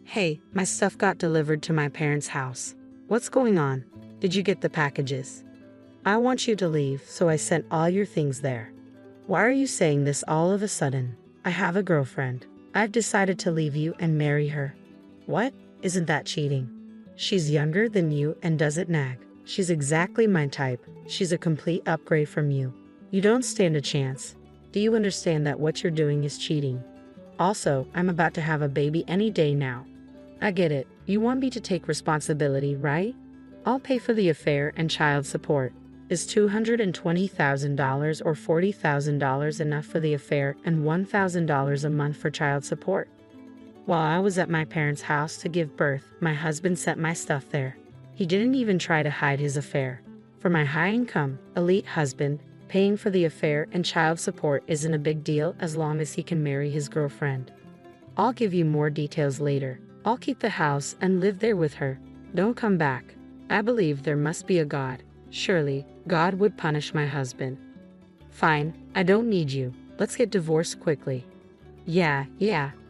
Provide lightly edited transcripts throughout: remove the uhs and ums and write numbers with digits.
Hey, my stuff got delivered to my parents' house. What's going on? Did you get the packages? I want you to leave, so I sent all your things there. Why are you saying this all of a sudden? I have a girlfriend. I've decided to leave you and marry her. What? Isn't that cheating? She's younger than you and doesn't nag. She's exactly my type. She's a complete upgrade from you. You don't stand a chance. Do you understand that what you're doing is cheating? Also, I'm about to have a baby any day now. I get it. You want me to take responsibility, right? I'll pay for the affair and child support. Is $220,000 or $40,000 enough for the affair and $1,000 a month for child support? While I was at my parents' house to give birth, my husband sent my stuff there. He didn't even try to hide his affair. For my high-income, elite husband, paying for the affair and child support isn't a big deal as long as he can marry his girlfriend. I'll give you more details later. I'll keep the house and live there with her. Don't come back. I believe there must be a God. Surely, God would punish my husband. Fine, I don't need you. Let's get divorced quickly. Yeah,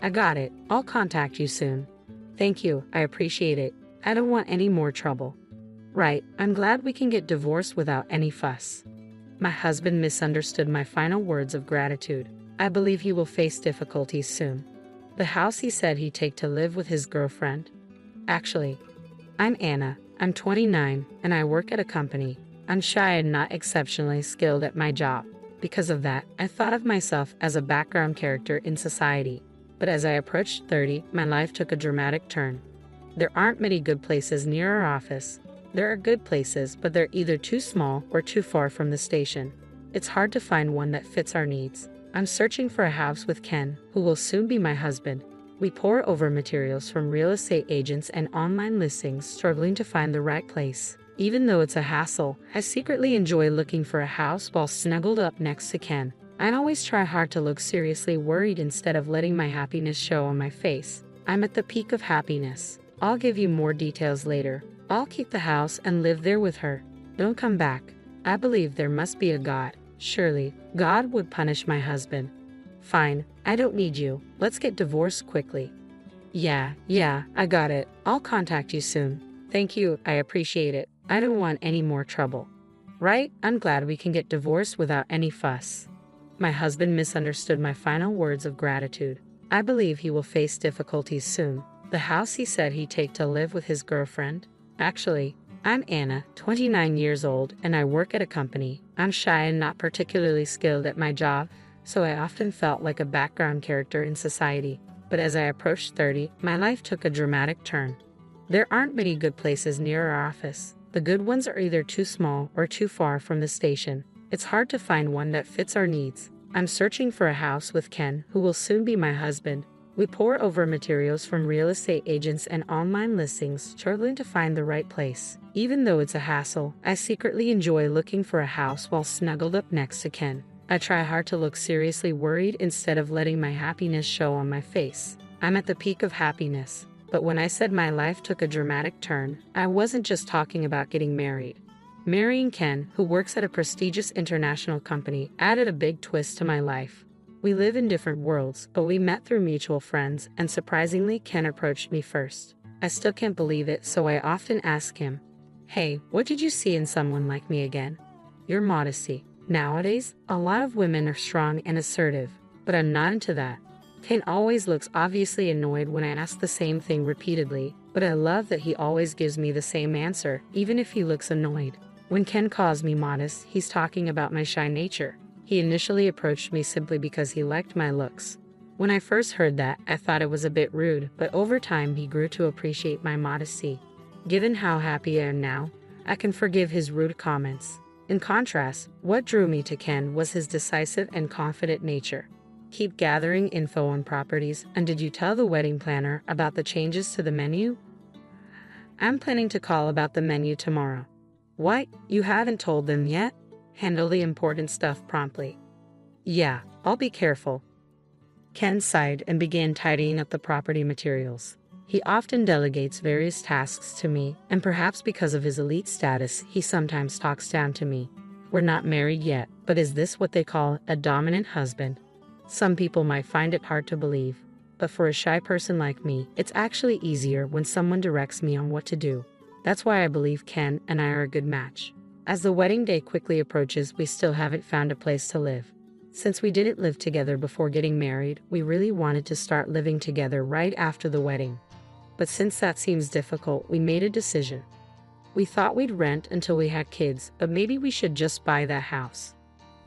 I got it. I'll contact you soon. Thank you, I appreciate it. I don't want any more trouble. Right, I'm glad we can get divorced without any fuss. My husband misunderstood my final words of gratitude. I believe he will face difficulties soon. The house he said he'd take to live with his girlfriend. Actually, I'm Anna. I'm 29, and I work at a company. I'm shy and not exceptionally skilled at my job. Because of that, I thought of myself as a background character in society. But as I approached 30, my life took a dramatic turn. There aren't many good places near our office. There are good places, but they're either too small or too far from the station. It's hard to find one that fits our needs. I'm searching for a house with Ken, who will soon be my husband. We pore over materials from real estate agents and online listings, struggling to find the right place. Even though it's a hassle, I secretly enjoy looking for a house while snuggled up next to Ken. I always try hard to look seriously worried instead of letting my happiness show on my face. I'm at the peak of happiness. I'll give you more details later. I'll keep the house and live there with her. Don't come back. I believe there must be a God. Surely, God would punish my husband. Fine, I don't need you. Let's get divorced quickly. Yeah, I got it. I'll contact you soon. Thank you, I appreciate it. I don't want any more trouble. Right? I'm glad we can get divorced without any fuss. My husband misunderstood my final words of gratitude. I believe he will face difficulties soon. The house he said he'd take to live with his girlfriend. Actually, I'm Anna, 29 years old, and I work at a company. I'm shy and not particularly skilled at my job, so I often felt like a background character in society. But as I approached 30, my life took a dramatic turn. There aren't many good places near our office. The good ones are either too small or too far from the station. It's hard to find one that fits our needs. I'm searching for a house with Ken, who will soon be my husband. We pore over materials from real estate agents and online listings, struggling to find the right place. Even though it's a hassle, I secretly enjoy looking for a house while snuggled up next to Ken. I try hard to look seriously worried instead of letting my happiness show on my face. I'm at the peak of happiness. But when I said my life took a dramatic turn, I wasn't just talking about getting married. Marrying Ken, who works at a prestigious international company, added a big twist to my life. We live in different worlds, but we met through mutual friends, and surprisingly, Ken approached me first. I still can't believe it, so I often ask him, "Hey, what did you see in someone like me again?" Your modesty. Nowadays, a lot of women are strong and assertive, but I'm not into that. Ken always looks obviously annoyed when I ask the same thing repeatedly, but I love that he always gives me the same answer, even if he looks annoyed. When Ken calls me modest, he's talking about my shy nature. He initially approached me simply because he liked my looks. When I first heard that, I thought it was a bit rude, but over time he grew to appreciate my modesty. Given how happy I am now, I can forgive his rude comments. In contrast, what drew me to Ken was his decisive and confident nature. Keep gathering info on properties, and did you tell the wedding planner about the changes to the menu? I'm planning to call about the menu tomorrow. What? You haven't told them yet? Handle the important stuff promptly. Yeah, I'll be careful. Ken sighed and began tidying up the property materials. He often delegates various tasks to me, and perhaps because of his elite status, he sometimes talks down to me. We're not married yet, but is this what they call a dominant husband? Some people might find it hard to believe. but for a shy person like me, it's actually easier when someone directs me on what to do. That's why I believe Ken and I are a good match. As the wedding day quickly approaches, we still haven't found a place to live. Since we didn't live together before getting married, we really wanted to start living together right after the wedding. But since that seems difficult, we made a decision. We thought we'd rent until we had kids, but maybe we should just buy that house.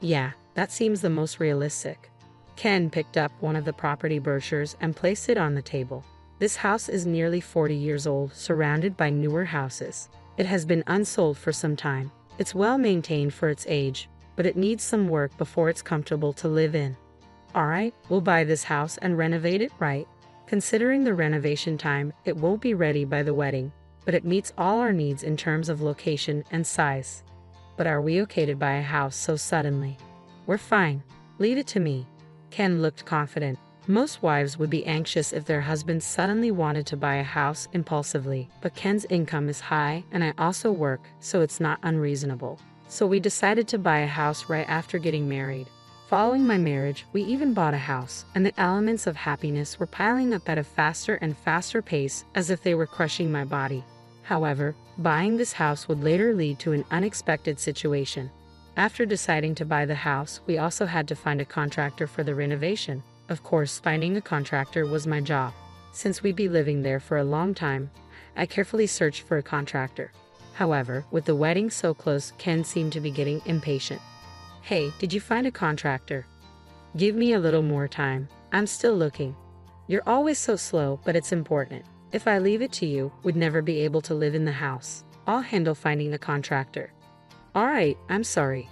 Yeah, that seems the most realistic. Ken picked up one of the property brochures and placed it on the table. This house is nearly 40 years old, surrounded by newer houses. It has been unsold for some time. It's well maintained for its age, but it needs some work before it's comfortable to live in. Alright, we'll buy this house and renovate it right. Considering the renovation time, it won't be ready by the wedding, but it meets all our needs in terms of location and size. But are we okay to buy a house so suddenly? We're fine. Leave it to me. Ken looked confident. Most wives would be anxious if their husbands suddenly wanted to buy a house impulsively, but Ken's income is high and I also work, so it's not unreasonable. So we decided to buy a house right after getting married. Following my marriage, we even bought a house, and the elements of happiness were piling up at a faster and faster pace as if they were crushing my body. However, buying this house would later lead to an unexpected situation. After deciding to buy the house, we also had to find a contractor for the renovation. Of course, finding a contractor was my job. Since we'd be living there for a long time, I carefully searched for a contractor. However, with the wedding so close, Ken seemed to be getting impatient. Hey, did you find a contractor? Give me a little more time. I'm still looking. You're always so slow, but it's important. If I leave it to you, we'd never be able to live in the house. I'll handle finding a contractor. Alright, I'm sorry.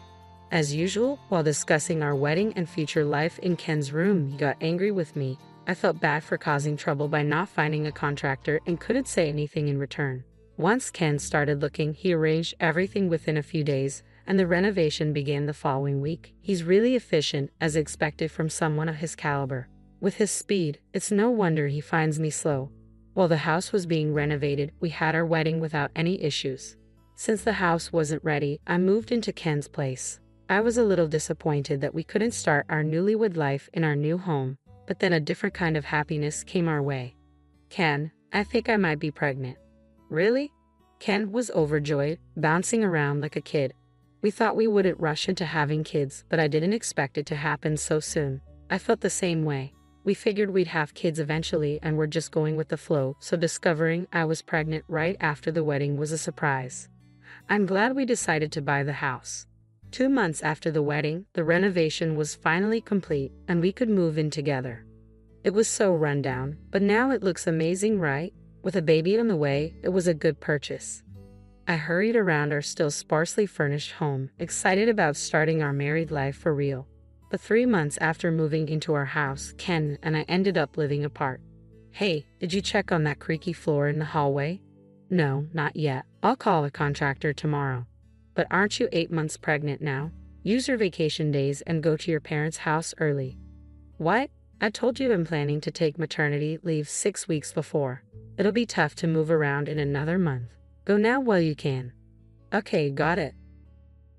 As usual, while discussing our wedding and future life in Ken's room, he got angry with me. I felt bad for causing trouble by not finding a contractor and couldn't say anything in return. Once Ken started looking, he arranged everything within a few days, and the renovation began the following week. He's really efficient, as expected from someone of his caliber. With his speed, it's no wonder he finds me slow. While the house was being renovated, we had our wedding without any issues. Since the house wasn't ready, I moved into Ken's place. I was a little disappointed that we couldn't start our newlywed life in our new home, but then a different kind of happiness came our way. Ken, I think I might be pregnant. Really? Ken was overjoyed, bouncing around like a kid. We thought we wouldn't rush into having kids, but I didn't expect it to happen so soon. I felt the same way. We figured we'd have kids eventually and we're just going with the flow, so discovering I was pregnant right after the wedding was a surprise. I'm glad we decided to buy the house. 2 months after the wedding, the renovation was finally complete and we could move in together. It was so run down, but now it looks amazing, right? With a baby on the way, it was a good purchase. I hurried around our still sparsely furnished home, excited about starting our married life for real. But 3 months after moving into our house, Ken and I ended up living apart. Hey, did you check on that creaky floor in the hallway? No, not yet. I'll call a contractor tomorrow. But aren't you 8 months pregnant now? Use your vacation days and go to your parents' house early. What? I told you I'm planning to take maternity leave 6 weeks before. It'll be tough to move around in another month. Go now while you can. Okay, got it.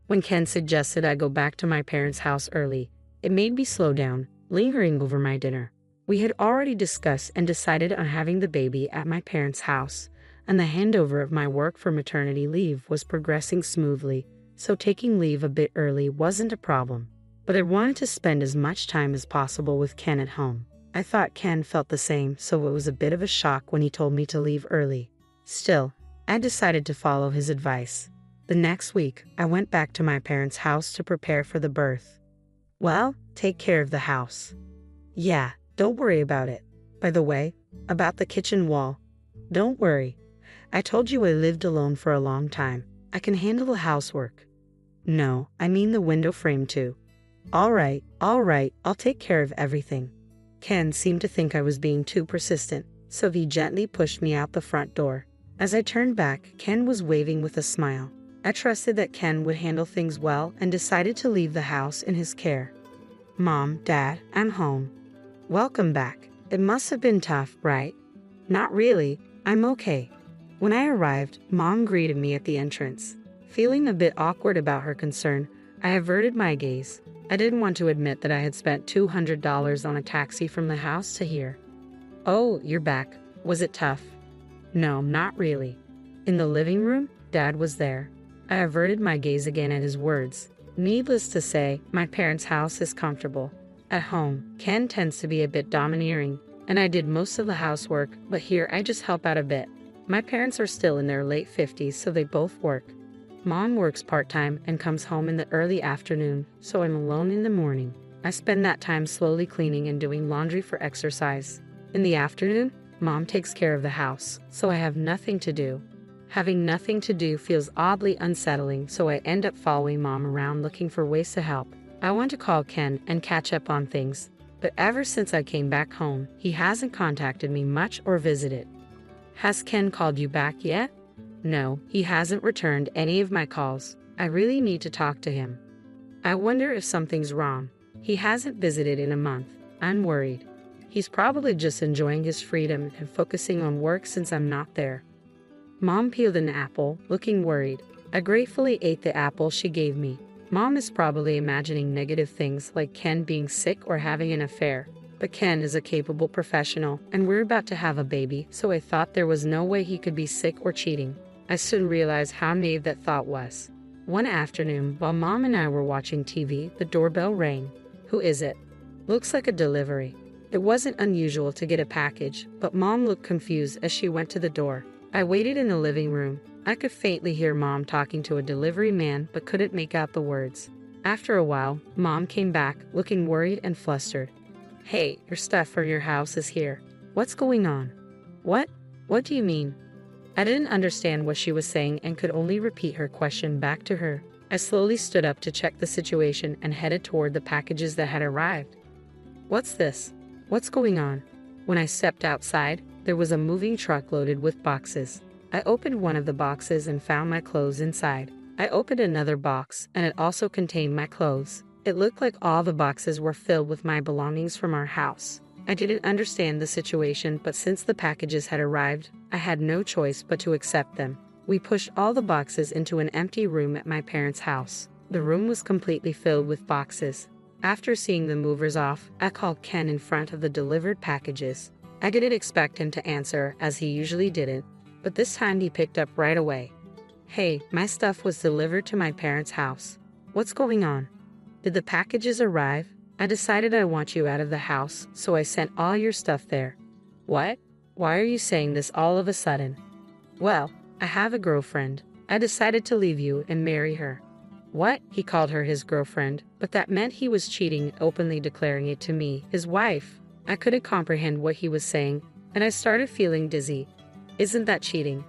When Ken suggested I go back to my parents' house early, it made me slow down, lingering over my dinner. We had already discussed and decided on having the baby at my parents' house, and the handover of my work for maternity leave was progressing smoothly, so taking leave a bit early wasn't a problem. But I wanted to spend as much time as possible with Ken at home. I thought Ken felt the same, so it was a bit of a shock when he told me to leave early. Still, I decided to follow his advice. The next week, I went back to my parents' house to prepare for the birth. Well, take care of the house. Yeah, don't worry about it. By the way, about the kitchen wall. Don't worry. I told you I lived alone for a long time. I can handle the housework. No, I mean the window frame too. All right, I'll take care of everything. Ken seemed to think I was being too persistent, so he gently pushed me out the front door. As I turned back, Ken was waving with a smile. I trusted that Ken would handle things well and decided to leave the house in his care. Mom, Dad, I'm home. Welcome back. It must have been tough, right? Not really. I'm okay. When I arrived, Mom greeted me at the entrance. Feeling a bit awkward about her concern, I averted my gaze. I didn't want to admit that I had spent $200 on a taxi from the house to here. Oh, you're back. Was it tough? No, not really. In the living room, Dad was there. I averted my gaze again at his words. Needless to say, my parents' house is comfortable. At home, Ken tends to be a bit domineering, and I did most of the housework, but here I just help out a bit. My parents are still in their late 50s, so they both work. Mom works part-time and comes home in the early afternoon, so I'm alone in the morning. I spend that time slowly cleaning and doing laundry for exercise. In the afternoon, Mom takes care of the house, so I have nothing to do. Having nothing to do feels oddly unsettling, so I end up following Mom around looking for ways to help. I want to call Ken and catch up on things, but ever since I came back home, he hasn't contacted me much or visited. Has Ken called you back yet? No, he hasn't returned any of my calls. I really need to talk to him. I wonder if something's wrong. He hasn't visited in a month. I'm worried. He's probably just enjoying his freedom and focusing on work since I'm not there. Mom peeled an apple, looking worried. I gratefully ate the apple she gave me. Mom is probably imagining negative things like Ken being sick or having an affair. But Ken is a capable professional, and we're about to have a baby, so I thought there was no way he could be sick or cheating. I soon realized how naive that thought was. One afternoon, while Mom and I were watching TV, the doorbell rang. Who is it? Looks like a delivery. It wasn't unusual to get a package, but Mom looked confused as she went to the door. I waited in the living room. I could faintly hear Mom talking to a delivery man, but couldn't make out the words. After a while, Mom came back, looking worried and flustered. Hey, your stuff from your house is here. What's going on? What? What do you mean? I didn't understand what she was saying and could only repeat her question back to her. I slowly stood up to check the situation and headed toward the packages that had arrived. What's this? What's going on? When I stepped outside, there was a moving truck loaded with boxes. I opened one of the boxes and found my clothes inside. I opened another box, and it also contained my clothes. It looked like all the boxes were filled with my belongings from our house. I didn't understand the situation, but since the packages had arrived, I had no choice but to accept them. We pushed all the boxes into an empty room at my parents' house. The room was completely filled with boxes. After seeing the movers off, I called Ken in front of the delivered packages. I didn't expect him to answer, as he usually didn't, but this time he picked up right away. Hey, my stuff was delivered to my parents' house. What's going on? Did the packages arrive? I decided I want you out of the house, so I sent all your stuff there. What? Why are you saying this all of a sudden? Well, I have a girlfriend. I decided to leave you and marry her. What? He called her his girlfriend, but that meant he was cheating, openly declaring it to me, his wife. I couldn't comprehend what he was saying, and I started feeling dizzy. Isn't that cheating?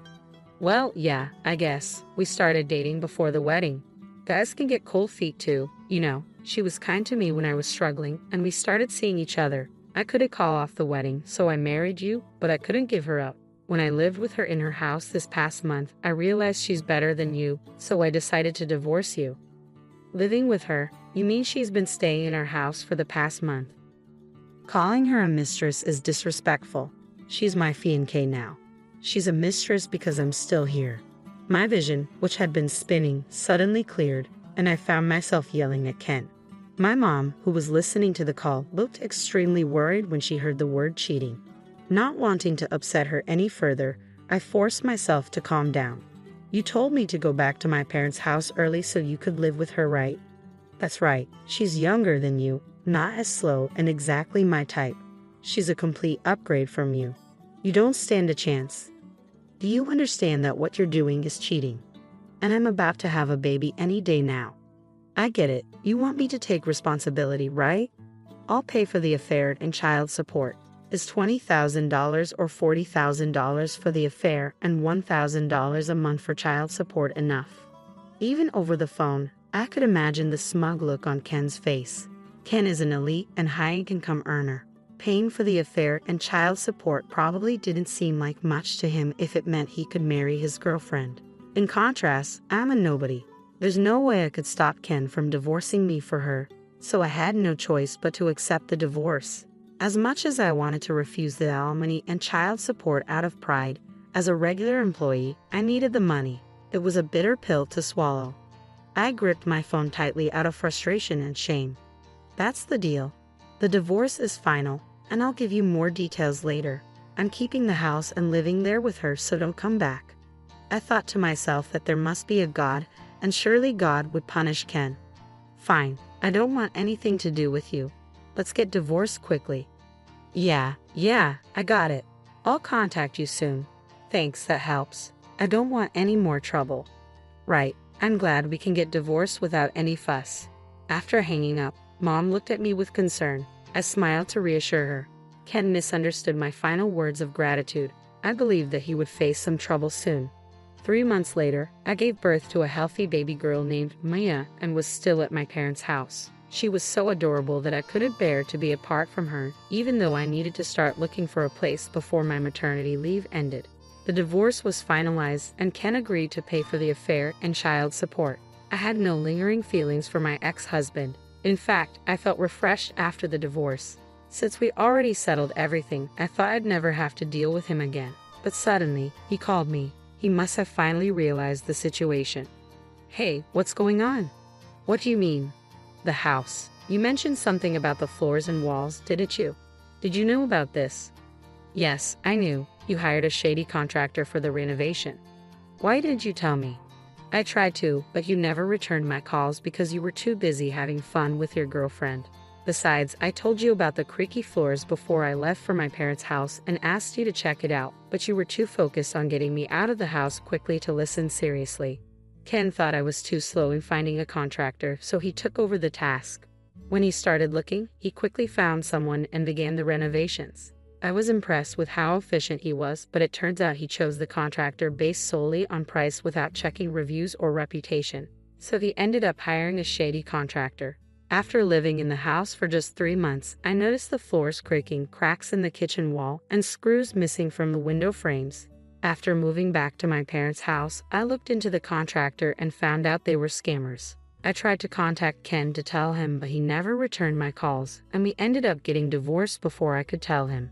Well, yeah, I guess. We started dating before the wedding. Guys can get cold feet too, you know. She was kind to me when I was struggling, and we started seeing each other. I couldn't call off the wedding, so I married you, but I couldn't give her up. When I lived with her in her house this past month, I realized she's better than you, so I decided to divorce you. Living with her? You mean she's been staying in our house for the past month? Calling her a mistress is disrespectful. She's my fiancée now. She's a mistress because I'm still here. My vision, which had been spinning, suddenly cleared, and I found myself yelling at Ken. My mom, who was listening to the call, looked extremely worried when she heard the word cheating. Not wanting to upset her any further, I forced myself to calm down. You told me to go back to my parents' house early so you could live with her, right? That's right. She's younger than you, not as slow, and exactly my type. She's a complete upgrade from you. You don't stand a chance. Do you understand that what you're doing is cheating? And I'm about to have a baby any day now. I get it. You want me to take responsibility, right? I'll pay for the affair and child support. Is $20,000 or $40,000 for the affair and $1,000 a month for child support enough? Even over the phone, I could imagine the smug look on Ken's face. Ken is an elite and high-income earner. Paying for the affair and child support probably didn't seem like much to him if it meant he could marry his girlfriend. In contrast, I'm a nobody. There's no way I could stop Ken from divorcing me for her, so I had no choice but to accept the divorce. As much as I wanted to refuse the alimony and child support out of pride, as a regular employee, I needed the money. It was a bitter pill to swallow. I gripped my phone tightly out of frustration and shame. That's the deal. The divorce is final, and I'll give you more details later. I'm keeping the house and living there with her, so don't come back. I thought to myself that there must be a God, and surely God would punish Ken. Fine, I don't want anything to do with you. Let's get divorced quickly. Yeah, I got it. I'll contact you soon. Thanks, that helps. I don't want any more trouble. Right, I'm glad we can get divorced without any fuss. After hanging up, Mom looked at me with concern. I smiled to reassure her. Ken misunderstood my final words of gratitude. I believed that he would face some trouble soon. 3 months later, I gave birth to a healthy baby girl named Maya and was still at my parents' house. She was so adorable that I couldn't bear to be apart from her, even though I needed to start looking for a place before my maternity leave ended. The divorce was finalized and Ken agreed to pay for the affair and child support. I had no lingering feelings for my ex-husband. In fact, I felt refreshed after the divorce. Since we already settled everything, I thought I'd never have to deal with him again. But suddenly, he called me. He must have finally realized the situation. Hey, what's going on? What do you mean? The house. You mentioned something about the floors and walls, didn't you? Did you know about this? Yes, I knew. You hired a shady contractor for the renovation. Why didn't you tell me? I tried to, but you never returned my calls because you were too busy having fun with your girlfriend. Besides, I told you about the creaky floors before I left for my parents' house and asked you to check it out, but you were too focused on getting me out of the house quickly to listen seriously. Ken thought I was too slow in finding a contractor, so he took over the task. When he started looking, he quickly found someone and began the renovations. I was impressed with how efficient he was, but it turns out he chose the contractor based solely on price without checking reviews or reputation. So he ended up hiring a shady contractor. After living in the house for just 3 months, I noticed the floors creaking, cracks in the kitchen wall, and screws missing from the window frames. After moving back to my parents' house, I looked into the contractor and found out they were scammers. I tried to contact Ken to tell him, but he never returned my calls, and we ended up getting divorced before I could tell him.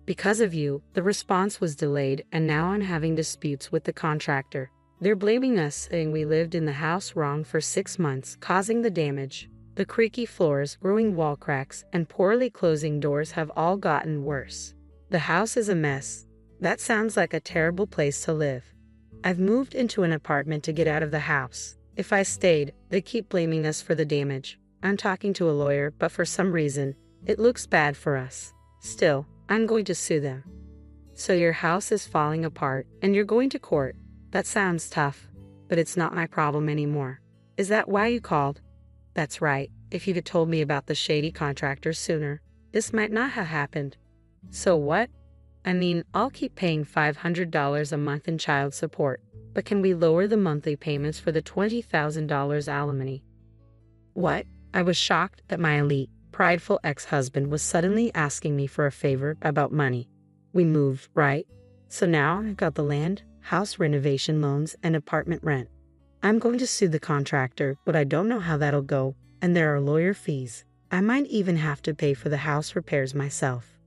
Because of you, the response was delayed, and now I'm having disputes with the contractor. They're blaming us, saying we lived in the house wrong for 6 months, causing the damage. The creaky floors, growing wall cracks, and poorly closing doors have all gotten worse. The house is a mess. That sounds like a terrible place to live. I've moved into an apartment to get out of the house. If I stayed, they keep blaming us for the damage. I'm talking to a lawyer, but for some reason, it looks bad for us. Still, I'm going to sue them. So your house is falling apart, and you're going to court. That sounds tough, but it's not my problem anymore. Is that why you called? That's right. If you'd have told me about the shady contractor sooner, this might not have happened. So what? I mean, I'll keep paying $500 a month in child support, but can we lower the monthly payments for the $20,000 alimony? What? I was shocked that my elite, prideful ex-husband was suddenly asking me for a favor about money. We moved, right? So now I've got the land, house renovation loans, and apartment rent. I'm going to sue the contractor, but I don't know how that'll go, and there are lawyer fees. I might even have to pay for the house repairs myself.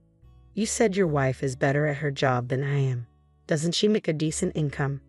You said your wife is better at her job than I am. Doesn't she make a decent income?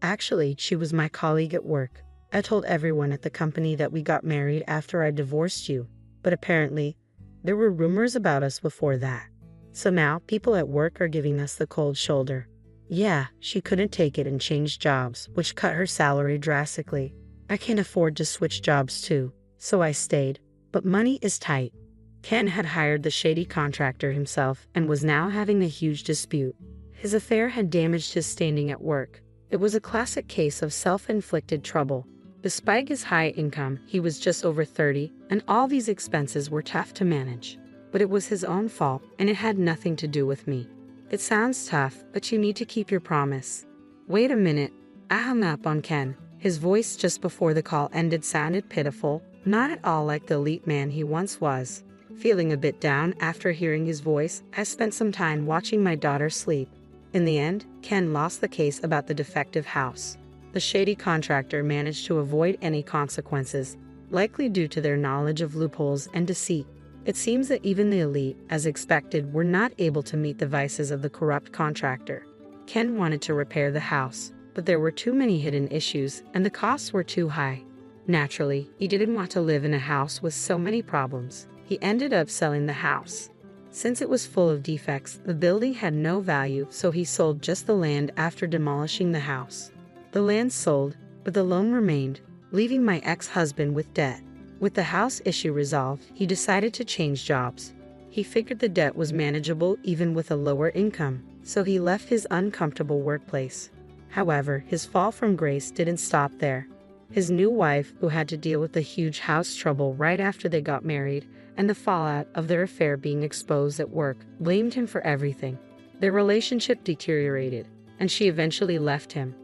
Actually, she was my colleague at work. I told everyone at the company that we got married after I divorced you, but apparently, there were rumors about us before that. So now, people at work are giving us the cold shoulder. Yeah, she couldn't take it and changed jobs, which cut her salary drastically. I can't afford to switch jobs too, so I stayed. But money is tight. Ken had hired the shady contractor himself and was now having a huge dispute. His affair had damaged his standing at work. It was a classic case of self-inflicted trouble. Despite his high income, he was just over 30, and all these expenses were tough to manage. But it was his own fault, and it had nothing to do with me. It sounds tough, but you need to keep your promise. Wait a minute. I hung up on Ken. His voice just before the call ended sounded pitiful, not at all like the elite man he once was. Feeling a bit down after hearing his voice, I spent some time watching my daughter sleep. In the end, Ken lost the case about the defective house. The shady contractor managed to avoid any consequences, likely due to their knowledge of loopholes and deceit. It seems that even the elite, as expected, were not able to meet the vices of the corrupt contractor. Ken wanted to repair the house, but there were too many hidden issues and the costs were too high. Naturally, he didn't want to live in a house with so many problems. He ended up selling the house. Since it was full of defects, the building had no value, so he sold just the land after demolishing the house. The land sold, but the loan remained, leaving my ex-husband with debt. With the house issue resolved, he decided to change jobs. He figured the debt was manageable even with a lower income, so he left his uncomfortable workplace. However, his fall from grace didn't stop there. His new wife, who had to deal with the huge house trouble right after they got married, and the fallout of their affair being exposed at work, blamed him for everything. Their relationship deteriorated, and she eventually left him.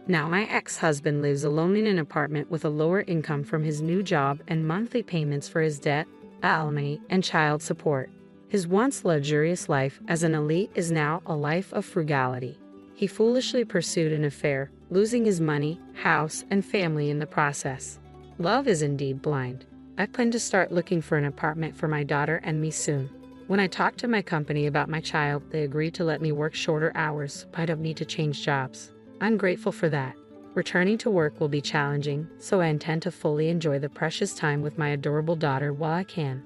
Now my ex-husband lives alone in an apartment with a lower income from his new job and monthly payments for his debt, alimony, and child support. His once luxurious life as an elite is now a life of frugality. He foolishly pursued an affair, losing his money, house, and family in the process. Love is indeed blind. I plan to start looking for an apartment for my daughter and me soon. When I talked to my company about my child, they agreed to let me work shorter hours, but I don't need to change jobs. I'm grateful for that. Returning to work will be challenging, so I intend to fully enjoy the precious time with my adorable daughter while I can.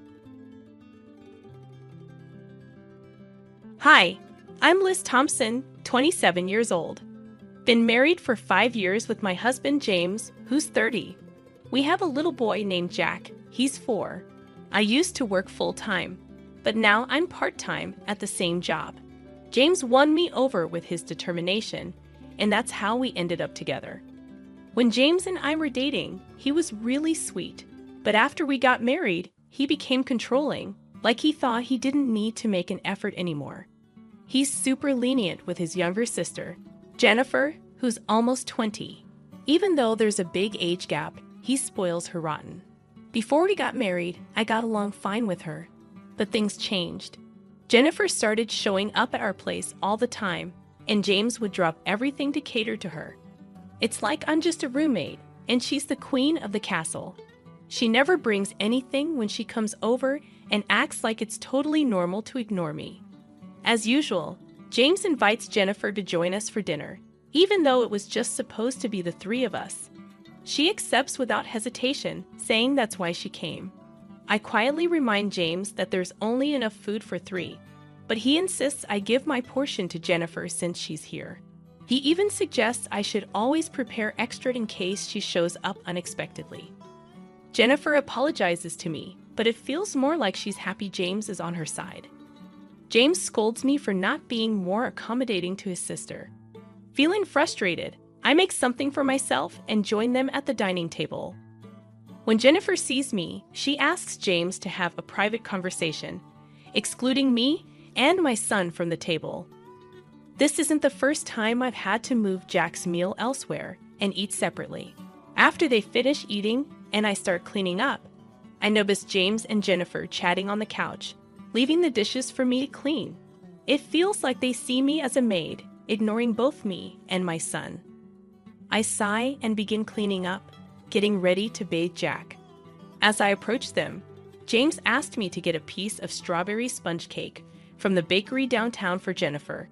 Hi, I'm Liz Thompson, 27 years old. Been married for 5 years with my husband James, who's 30. We have a little boy named Jack. He's 4. I used to work full-time, but now I'm part-time at the same job. James won me over with his determination, and that's how we ended up together. When James and I were dating, he was really sweet, but after we got married, he became controlling, like he thought he didn't need to make an effort anymore. He's super lenient with his younger sister, Jennifer, who's almost 20. Even though there's a big age gap, he spoils her rotten. Before we got married, I got along fine with her, but things changed. Jennifer started showing up at our place all the time, and James would drop everything to cater to her. It's like I'm just a roommate, and she's the queen of the castle. She never brings anything when she comes over and acts like it's totally normal to ignore me. As usual, James invites Jennifer to join us for dinner, even though it was just supposed to be the 3 of us. She accepts without hesitation, saying that's why she came. I quietly remind James that there's only enough food for 3, but he insists I give my portion to Jennifer since she's here. He even suggests I should always prepare extra in case she shows up unexpectedly. Jennifer apologizes to me, but it feels more like she's happy James is on her side. James scolds me for not being more accommodating to his sister. Feeling frustrated, I make something for myself and join them at the dining table. When Jennifer sees me, she asks James to have a private conversation, excluding me and my son from the table. This isn't the first time I've had to move Jack's meal elsewhere and eat separately. After they finish eating and I start cleaning up, I notice James and Jennifer chatting on the couch, leaving the dishes for me to clean. It feels like they see me as a maid, ignoring both me and my son. I sigh and begin cleaning up, getting ready to bathe Jack. As I approach them, James asked me to get a piece of strawberry sponge cake from the bakery downtown for Jennifer.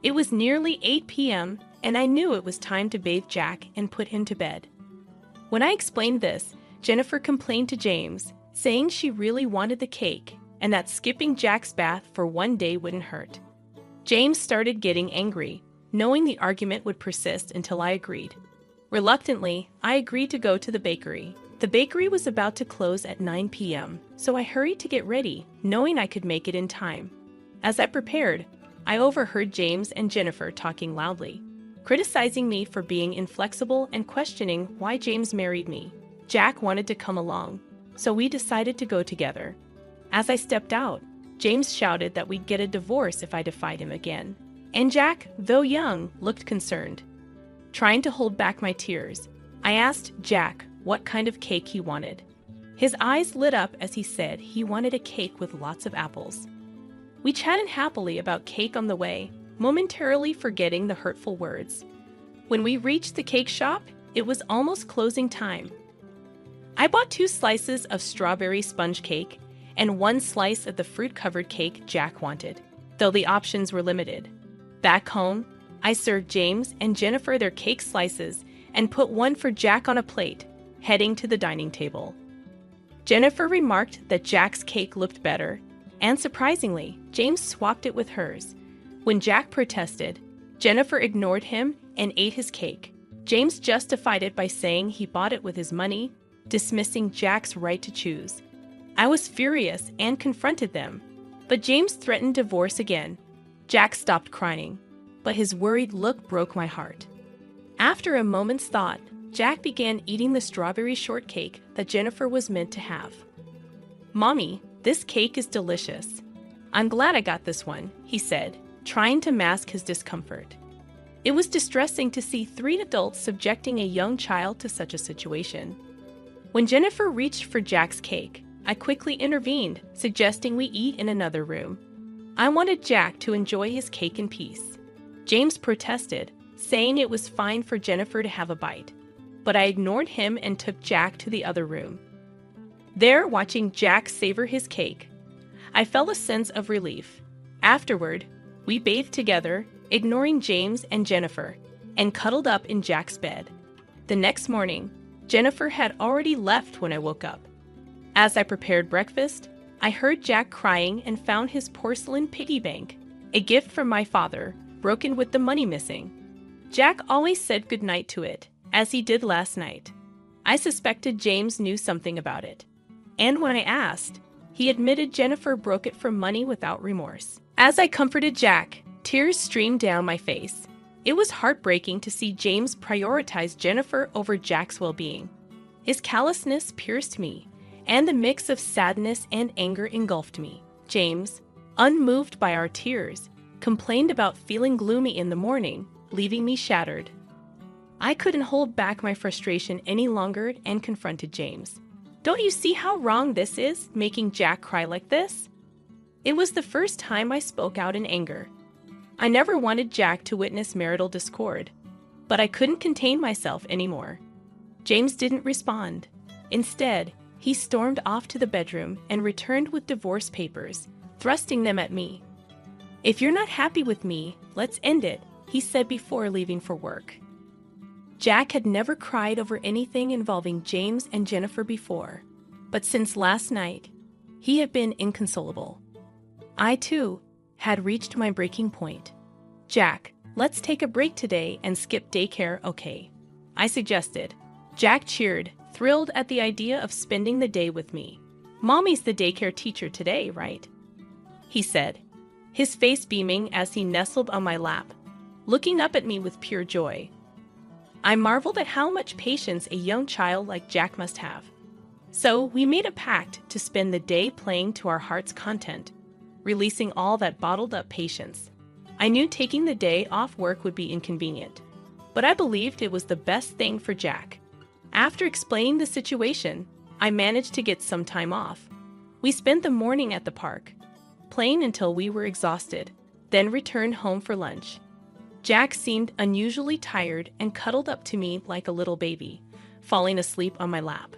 It was nearly 8 p.m., and I knew it was time to bathe Jack and put him to bed. When I explained this, Jennifer complained to James, saying she really wanted the cake and that skipping Jack's bath for one day wouldn't hurt. James started getting angry, knowing the argument would persist until I agreed. Reluctantly, I agreed to go to the bakery. The bakery was about to close at 9 p.m., so I hurried to get ready, knowing I could make it in time. As I prepared, I overheard James and Jennifer talking loudly, criticizing me for being inflexible and questioning why James married me. Jack wanted to come along, so we decided to go together. As I stepped out, James shouted that we'd get a divorce if I defied him again, and Jack, though young, looked concerned. Trying to hold back my tears, I asked Jack what kind of cake he wanted. His eyes lit up as he said he wanted a cake with lots of apples. We chatted happily about cake on the way, momentarily forgetting the hurtful words. When we reached the cake shop, it was almost closing time. I bought 2 slices of strawberry sponge cake and 1 slice of the fruit-covered cake Jack wanted, though the options were limited. Back home, I served James and Jennifer their cake slices and put 1 for Jack on a plate, heading to the dining table. Jennifer remarked that Jack's cake looked better, And surprisingly, James swapped it with hers. When Jack protested, Jennifer ignored him and ate his cake. James justified it by saying he bought it with his money, dismissing Jack's right to choose. I was furious and confronted them, but James threatened divorce again. Jack stopped crying, but his worried look broke my heart. After a moment's thought, Jack began eating the strawberry shortcake that Jennifer was meant to have. "Mommy, this cake is delicious. I'm glad I got this one," he said, trying to mask his discomfort. It was distressing to see 3 adults subjecting a young child to such a situation. When Jennifer reached for Jack's cake, I quickly intervened, suggesting we eat in another room. I wanted Jack to enjoy his cake in peace. James protested, saying it was fine for Jennifer to have a bite, but I ignored him and took Jack to the other room. There, watching Jack savor his cake, I felt a sense of relief. Afterward, we bathed together, ignoring James and Jennifer, and cuddled up in Jack's bed. The next morning, Jennifer had already left when I woke up. As I prepared breakfast, I heard Jack crying and found his porcelain piggy bank, a gift from my father, broken with the money missing. Jack always said goodnight to it, as he did last night. I suspected James knew something about it. And when I asked, he admitted Jennifer broke it for money without remorse. As I comforted Jack, tears streamed down my face. It was heartbreaking to see James prioritize Jennifer over Jack's well-being. His callousness pierced me, and the mix of sadness and anger engulfed me. James, unmoved by our tears, complained about feeling gloomy in the morning, leaving me shattered. I couldn't hold back my frustration any longer and confronted James. "Don't you see how wrong this is, making Jack cry like this?" It was the first time I spoke out in anger. I never wanted Jack to witness marital discord, but I couldn't contain myself anymore. James didn't respond. Instead, he stormed off to the bedroom and returned with divorce papers, thrusting them at me. "If you're not happy with me, let's end it," he said before leaving for work. Jack had never cried over anything involving James and Jennifer before, but since last night, he had been inconsolable. I, too, had reached my breaking point. "Jack, let's take a break today and skip daycare, okay?" I suggested. Jack cheered, thrilled at the idea of spending the day with me. "Mommy's the daycare teacher today, right?" he said, his face beaming as he nestled on my lap, looking up at me with pure joy. I marveled at how much patience a young child like Jack must have. So we made a pact to spend the day playing to our heart's content, releasing all that bottled up patience. I knew taking the day off work would be inconvenient, but I believed it was the best thing for Jack. After explaining the situation, I managed to get some time off. We spent the morning at the park, playing until we were exhausted, then returned home for lunch. Jack seemed unusually tired and cuddled up to me like a little baby, falling asleep on my lap.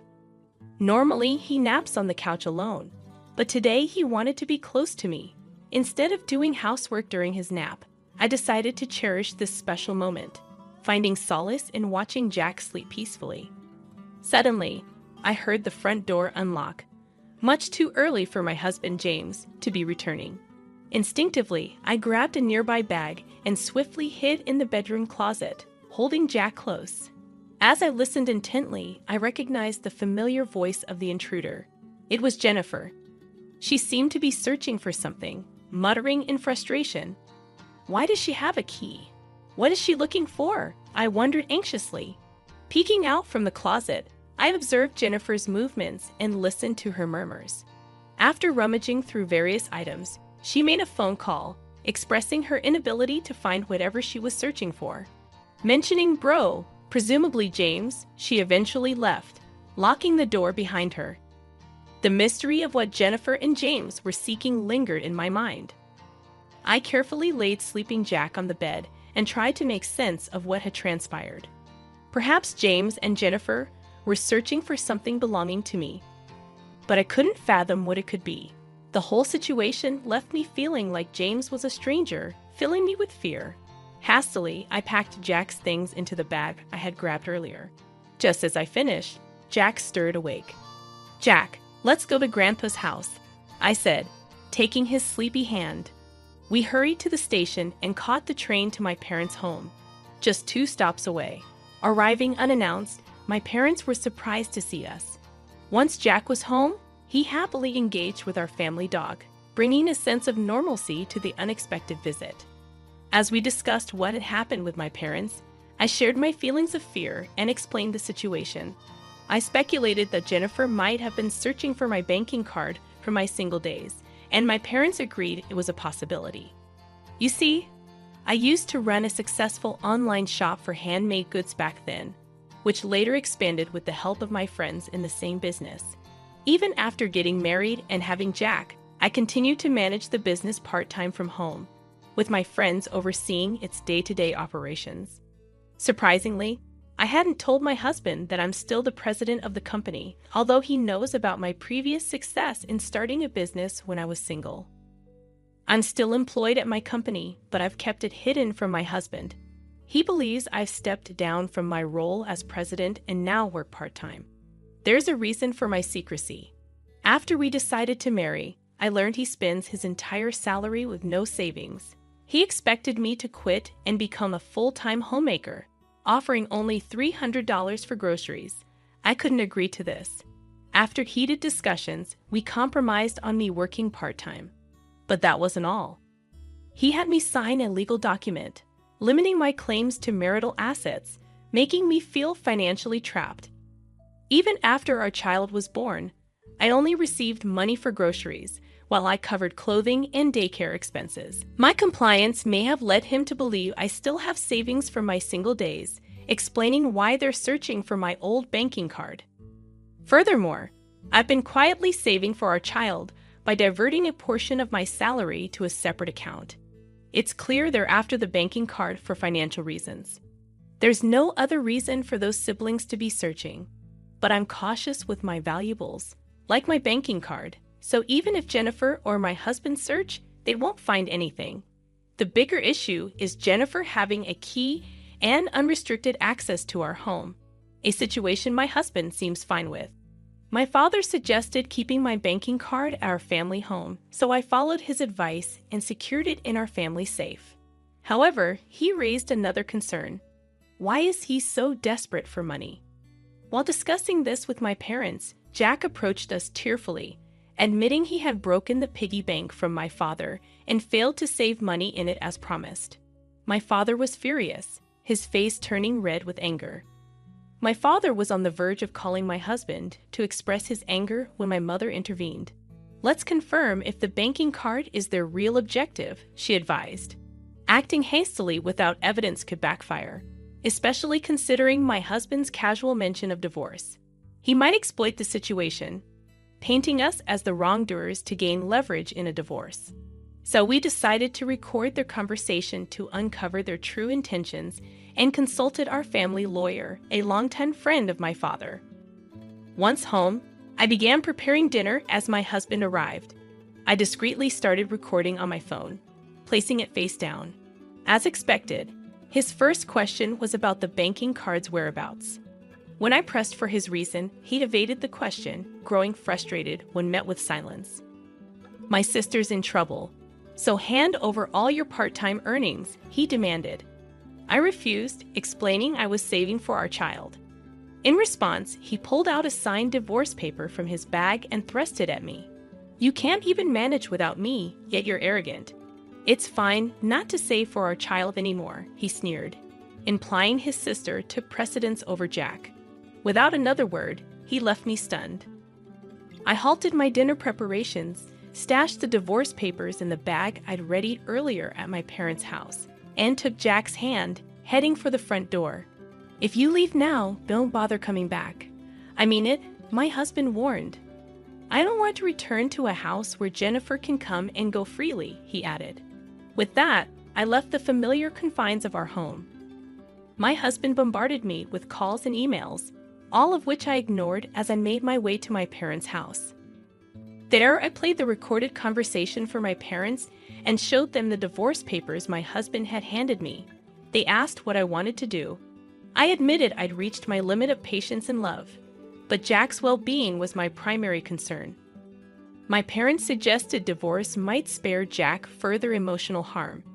Normally, he naps on the couch alone, but today he wanted to be close to me. Instead of doing housework during his nap, I decided to cherish this special moment, finding solace in watching Jack sleep peacefully. Suddenly, I heard the front door unlock, much too early for my husband James to be returning. Instinctively, I grabbed a nearby bag and swiftly hid in the bedroom closet, holding Jack close. As I listened intently, I recognized the familiar voice of the intruder. It was Jennifer. She seemed to be searching for something, muttering in frustration. Why does she have a key? What is she looking for? I wondered anxiously. Peeking out from the closet, I observed Jennifer's movements and listened to her murmurs. After rummaging through various items, she made a phone call, expressing her inability to find whatever she was searching for. Mentioning bro, presumably James, she eventually left, locking the door behind her. The mystery of what Jennifer and James were seeking lingered in my mind. I carefully laid sleeping Jack on the bed and tried to make sense of what had transpired. Perhaps James and Jennifer were searching for something belonging to me, but I couldn't fathom what it could be. The whole situation left me feeling like James was a stranger, filling me with fear. Hastily, I packed Jack's things into the bag I had grabbed earlier. Just as I finished, Jack stirred awake. "Jack, let's go to Grandpa's house," I said, taking his sleepy hand. We hurried to the station and caught the train to my parents' home, just 2 stops away. Arriving unannounced, my parents were surprised to see us. Once Jack was home, he happily engaged with our family dog, bringing a sense of normalcy to the unexpected visit. As we discussed what had happened with my parents, I shared my feelings of fear and explained the situation. I speculated that Jennifer might have been searching for my banking card for my single days, and my parents agreed it was a possibility. You see, I used to run a successful online shop for handmade goods back then, which later expanded with the help of my friends in the same business. Even after getting married and having Jack, I continued to manage the business part-time from home, with my friends overseeing its day-to-day operations. Surprisingly, I hadn't told my husband that I'm still the president of the company, although he knows about my previous success in starting a business when I was single. I'm still employed at my company, but I've kept it hidden from my husband. He believes I've stepped down from my role as president and now work part-time. There's a reason for my secrecy. After we decided to marry, I learned he spends his entire salary with no savings. He expected me to quit and become a full-time homemaker, offering only $300 for groceries. I couldn't agree to this. After heated discussions, we compromised on me working part-time. But that wasn't all. He had me sign a legal document, limiting my claims to marital assets, making me feel financially trapped. Even after our child was born, I only received money for groceries, while I covered clothing and daycare expenses. My compliance may have led him to believe I still have savings from my single days, explaining why they're searching for my old banking card. Furthermore, I've been quietly saving for our child by diverting a portion of my salary to a separate account. It's clear they're after the banking card for financial reasons. There's no other reason for those siblings to be searching, but I'm cautious with my valuables, like my banking card. So even if Jennifer or my husband search, they won't find anything. The bigger issue is Jennifer having a key and unrestricted access to our home, a situation my husband seems fine with. My father suggested keeping my banking card at our family home, so I followed his advice and secured it in our family safe. However, he raised another concern. Why is he so desperate for money? While discussing this with my parents, Jack approached us tearfully, admitting he had broken the piggy bank from my father and failed to save money in it as promised. My father was furious, his face turning red with anger. My father was on the verge of calling my husband to express his anger when my mother intervened. Let's confirm if the banking card is their real objective, she advised. Acting hastily without evidence could backfire, especially considering my husband's casual mention of divorce. He might exploit the situation, painting us as the wrongdoers to gain leverage in a divorce. So we decided to record their conversation to uncover their true intentions and consulted our family lawyer, a longtime friend of my father. Once home, I began preparing dinner as my husband arrived. I discreetly started recording on my phone, placing it face down. As expected, his first question was about the banking card's whereabouts. When I pressed for his reason, he evaded the question, growing frustrated when met with silence. My sister's in trouble, so hand over all your part-time earnings, he demanded. I refused, explaining I was saving for our child. In response, he pulled out a signed divorce paper from his bag and thrust it at me. You can't even manage without me, yet you're arrogant. It's fine not to save for our child anymore, he sneered, implying his sister took precedence over Jack. Without another word, he left me stunned. I halted my dinner preparations, stashed the divorce papers in the bag I'd readied earlier at my parents' house, and took Jack's hand, heading for the front door. If you leave now, don't bother coming back. I mean it, my husband warned. I don't want to return to a house where Jennifer can come and go freely, he added. With that, I left the familiar confines of our home. My husband bombarded me with calls and emails, all of which I ignored as I made my way to my parents' house. There, I played the recorded conversation for my parents and showed them the divorce papers my husband had handed me. They asked what I wanted to do. I admitted I'd reached my limit of patience and love, but Jack's well-being was my primary concern. My parents suggested divorce might spare Jack further emotional harm,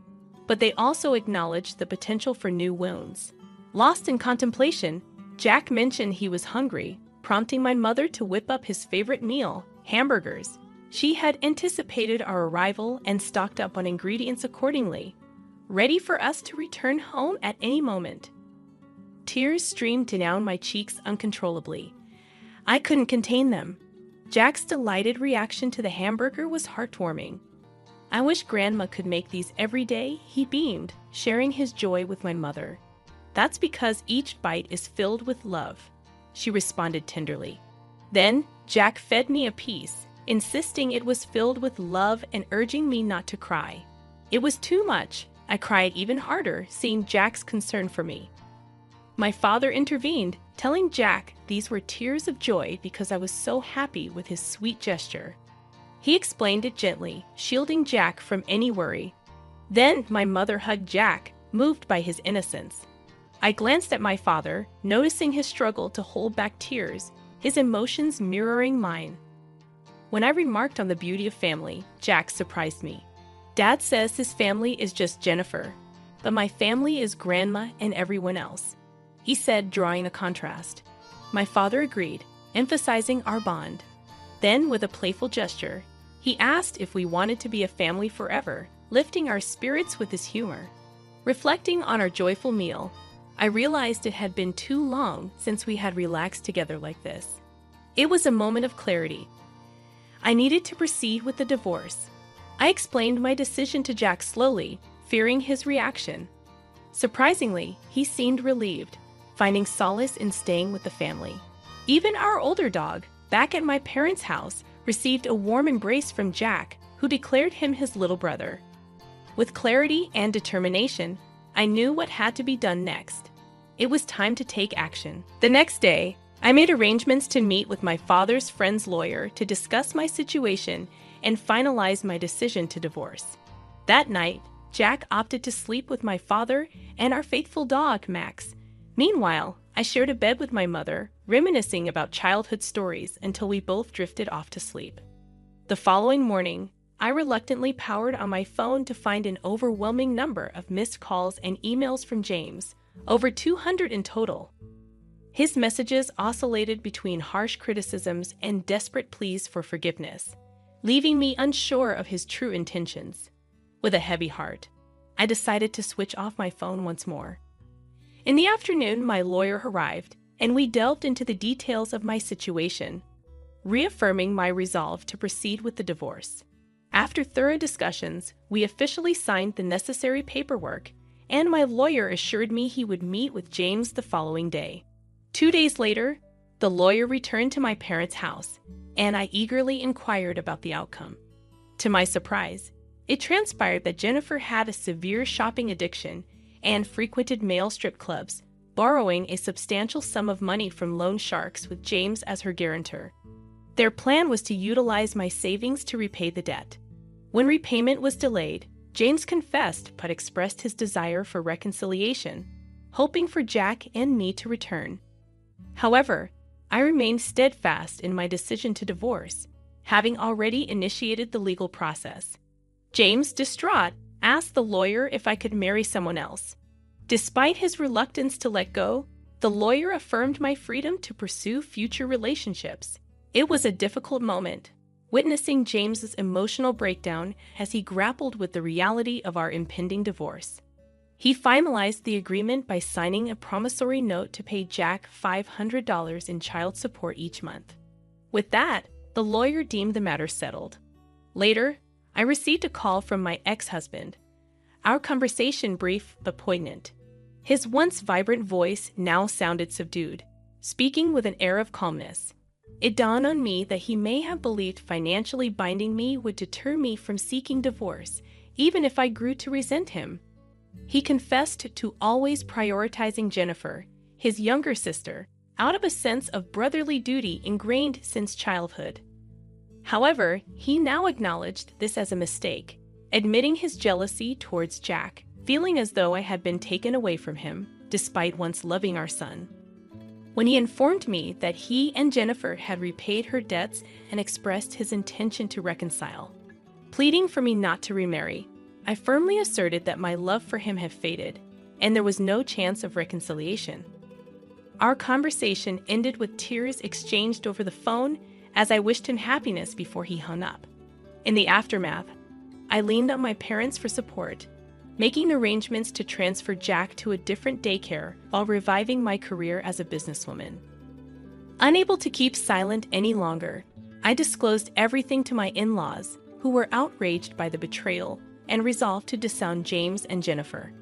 but they also acknowledged the potential for new wounds. Lost in contemplation, Jack mentioned he was hungry, prompting my mother to whip up his favorite meal, hamburgers. She had anticipated our arrival and stocked up on ingredients accordingly, ready for us to return home at any moment. Tears streamed down my cheeks uncontrollably. I couldn't contain them. Jack's delighted reaction to the hamburger was heartwarming. I wish Grandma could make these every day, he beamed, sharing his joy with my mother. That's because each bite is filled with love, she responded tenderly. Then, Jack fed me a piece, insisting it was filled with love and urging me not to cry. It was too much. I cried even harder, seeing Jack's concern for me. My father intervened, telling Jack these were tears of joy because I was so happy with his sweet gesture. He explained it gently, shielding Jack from any worry. Then my mother hugged Jack, moved by his innocence. I glanced at my father, noticing his struggle to hold back tears, his emotions mirroring mine. When I remarked on the beauty of family, Jack surprised me. Dad says his family is just Jennifer, but my family is Grandma and everyone else, he said, drawing a contrast. My father agreed, emphasizing our bond. Then, with a playful gesture, he asked if we wanted to be a family forever, lifting our spirits with his humor. Reflecting on our joyful meal, I realized it had been too long since we had relaxed together like this. It was a moment of clarity. I needed to proceed with the divorce. I explained my decision to Jack slowly, fearing his reaction. Surprisingly, he seemed relieved, finding solace in staying with the family. Even our older dog, back at my parents' house, received a warm embrace from Jack, who declared him his little brother. With clarity and determination, I knew what had to be done next. It was time to take action. The next day, I made arrangements to meet with my father's friend's lawyer to discuss my situation and finalize my decision to divorce. That night, Jack opted to sleep with my father and our faithful dog, Max. Meanwhile, I shared a bed with my mother, reminiscing about childhood stories until we both drifted off to sleep. The following morning, I reluctantly powered on my phone to find an overwhelming number of missed calls and emails from James, over 200 in total. His messages oscillated between harsh criticisms and desperate pleas for forgiveness, leaving me unsure of his true intentions. With a heavy heart, I decided to switch off my phone once more. In the afternoon, my lawyer arrived, and we delved into the details of my situation, reaffirming my resolve to proceed with the divorce. After thorough discussions, we officially signed the necessary paperwork, and my lawyer assured me he would meet with James the following day. 2 days later, the lawyer returned to my parents' house, and I eagerly inquired about the outcome. To my surprise, it transpired that Jennifer had a severe shopping addiction and frequented male strip clubs, borrowing a substantial sum of money from loan sharks with James as her guarantor. Their plan was to utilize my savings to repay the debt. When repayment was delayed, James confessed but expressed his desire for reconciliation, hoping for Jack and me to return. However, I remained steadfast in my decision to divorce, having already initiated the legal process. James, distraught, asked the lawyer if I could marry someone else. Despite his reluctance to let go, the lawyer affirmed my freedom to pursue future relationships. It was a difficult moment, witnessing James's emotional breakdown as he grappled with the reality of our impending divorce. He finalized the agreement by signing a promissory note to pay Jack $500 in child support each month. With that, the lawyer deemed the matter settled. Later, I received a call from my ex-husband. Our conversation brief but poignant. His once vibrant voice now sounded subdued, speaking with an air of calmness. It dawned on me that he may have believed financially binding me would deter me from seeking divorce, even if I grew to resent him. He confessed to always prioritizing Jennifer, his younger sister, out of a sense of brotherly duty ingrained since childhood. However, he now acknowledged this as a mistake, admitting his jealousy towards Jack, feeling as though I had been taken away from him, despite once loving our son. when he informed me that he and Jennifer had repaid her debts and expressed his intention to reconcile. Pleading for me not to remarry, I firmly asserted that my love for him had faded, and there was no chance of reconciliation. Our conversation ended with tears exchanged over the phone as I wished him happiness before he hung up. In the aftermath, I leaned on my parents for support, making arrangements to transfer Jack to a different daycare while reviving my career as a businesswoman. Unable to keep silent any longer, I disclosed everything to my in-laws, who were outraged by the betrayal and resolved to disown James and Jennifer.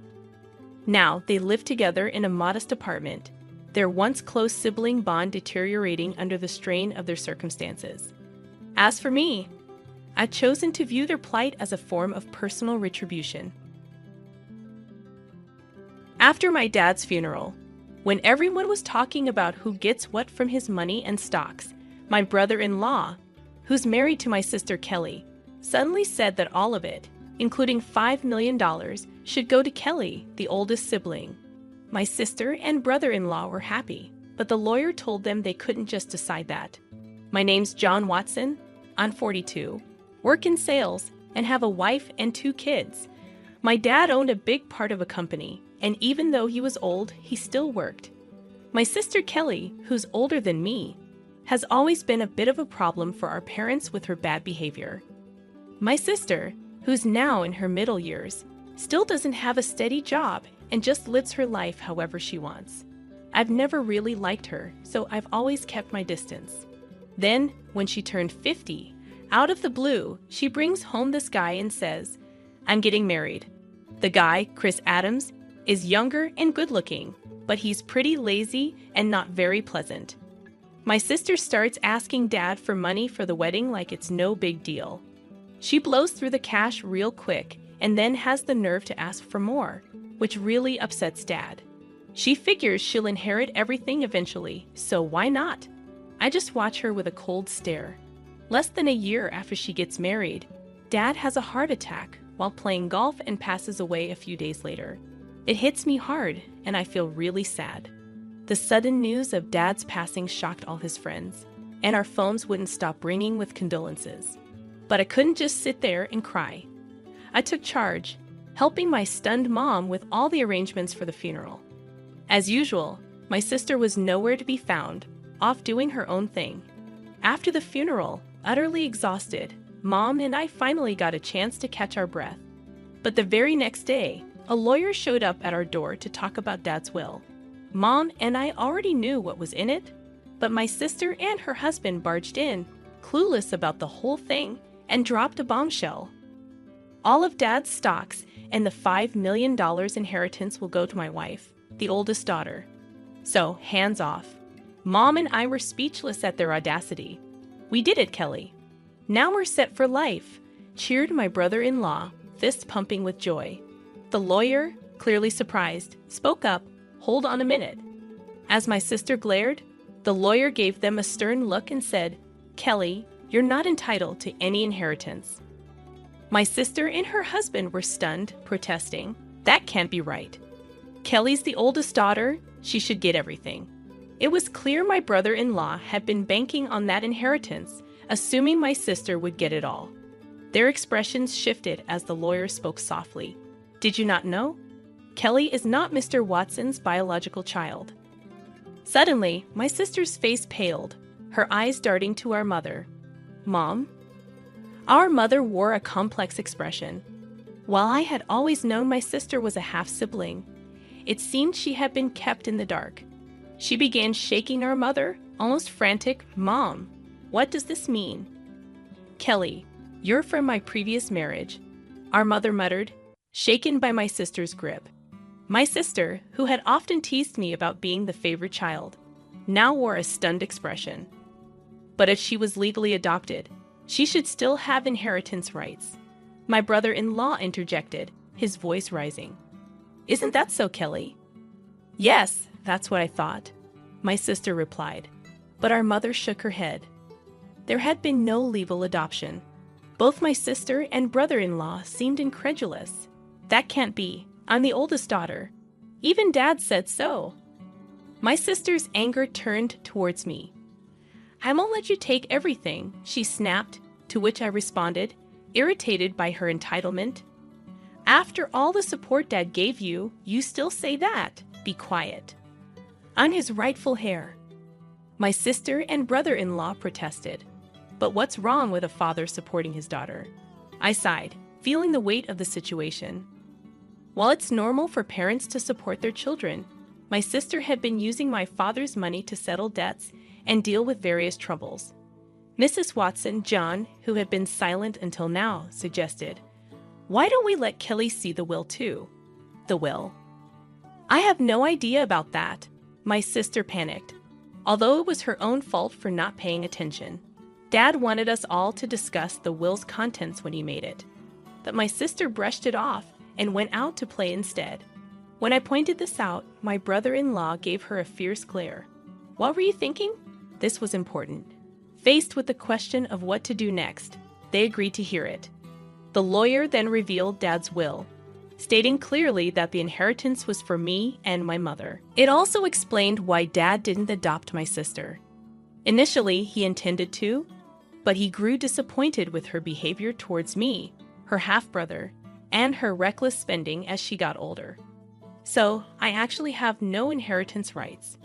Now they live together in a modest apartment, their once close sibling bond deteriorating under the strain of their circumstances. As for me, I'd chosen to view their plight as a form of personal retribution. After my dad's funeral, when everyone was talking about who gets what from his money and stocks, my brother-in-law, who's married to my sister Kelly, suddenly said that all of it, including $5 million, should go to Kelly, the oldest sibling. My sister and brother-in-law were happy, but the lawyer told them they couldn't just decide that. My name's John Watson, I'm 42, work in sales, and have a wife and 2 kids. My dad owned a big part of a company, and even though he was old, he still worked. My sister Kelly, who's older than me, has always been a bit of a problem for our parents with her bad behavior. My sister, who's now in her middle years, still doesn't have a steady job and just lives her life however she wants. I've never really liked her, so I've always kept my distance. Then, when she turned 50, out of the blue, she brings home this guy and says, "I'm getting married." The guy, Chris Adams, is younger and good-looking, but he's pretty lazy and not very pleasant. My sister starts asking Dad for money for the wedding like it's no big deal. She blows through the cash real quick and then has the nerve to ask for more, which really upsets Dad. She figures she'll inherit everything eventually, so why not? I just watch her with a cold stare. Less than a year after she gets married, Dad has a heart attack while playing golf and passes away a few days later. It hits me hard, and I feel really sad. The sudden news of Dad's passing shocked all his friends, and our phones wouldn't stop ringing with condolences. But I couldn't just sit there and cry. I took charge, helping my stunned mom with all the arrangements for the funeral. As usual, my sister was nowhere to be found, off doing her own thing. After the funeral, utterly exhausted, Mom and I finally got a chance to catch our breath. But the very next day, a lawyer showed up at our door to talk about Dad's will. Mom and I already knew what was in it, but my sister and her husband barged in, clueless about the whole thing, and dropped a bombshell. All of Dad's stocks and the $5 million inheritance will go to my wife, the oldest daughter. So, hands off. Mom and I were speechless at their audacity. "We did it, Kelly. Now we're set for life," cheered my brother-in-law, fist pumping with joy. The lawyer, clearly surprised, spoke up, "Hold on a minute." As my sister glared, the lawyer gave them a stern look and said, "Kelly, you're not entitled to any inheritance." My sister and her husband were stunned, protesting, "That can't be right. Kelly's the oldest daughter, she should get everything." It was clear my brother-in-law had been banking on that inheritance, assuming my sister would get it all. Their expressions shifted as the lawyer spoke softly. "Did you not know? Kelly is not Mr. Watson's biological child." Suddenly, my sister's face paled, her eyes darting to our mother. "Mom?" Our mother wore a complex expression. While I had always known my sister was a half-sibling, it seemed she had been kept in the dark. She began shaking our mother, almost frantic. "Mom, what does this mean?" "Kelly, you're from my previous marriage," our mother muttered, shaken by my sister's grip. My sister, who had often teased me about being the favorite child, now wore a stunned expression. But if she was legally adopted, she should still have inheritance rights. My brother-in-law interjected, his voice rising. "Isn't that so, Kelly?" "Yes, that's what I thought," my sister replied, but our mother shook her head. There had been no legal adoption. Both my sister and brother-in-law seemed incredulous. "That can't be. I'm the oldest daughter. Even Dad said so." My sister's anger turned towards me. "I won't let you take everything," she snapped, to which I responded, irritated by her entitlement. "After all the support Dad gave you, you still say that? Be quiet." "On his rightful heir." My sister and brother-in-law protested. But what's wrong with a father supporting his daughter? I sighed, feeling the weight of the situation. While it's normal for parents to support their children, my sister had been using my father's money to settle debts and deal with various troubles. Mrs. Watson, John, who had been silent until now, suggested, "Why don't we let Kelly see the will too?" "The will?" "I have no idea about that." My sister panicked, although it was her own fault for not paying attention. Dad wanted us all to discuss the will's contents when he made it, but my sister brushed it off and went out to play instead. When I pointed this out, my brother-in-law gave her a fierce glare. "What were you thinking?" This was important. Faced with the question of what to do next, they agreed to hear it. The lawyer then revealed Dad's will, stating clearly that the inheritance was for me and my mother. It also explained why Dad didn't adopt my sister. Initially, he intended to, but he grew disappointed with her behavior towards me, her half-brother, and her reckless spending as she got older. So, I actually have no inheritance rights.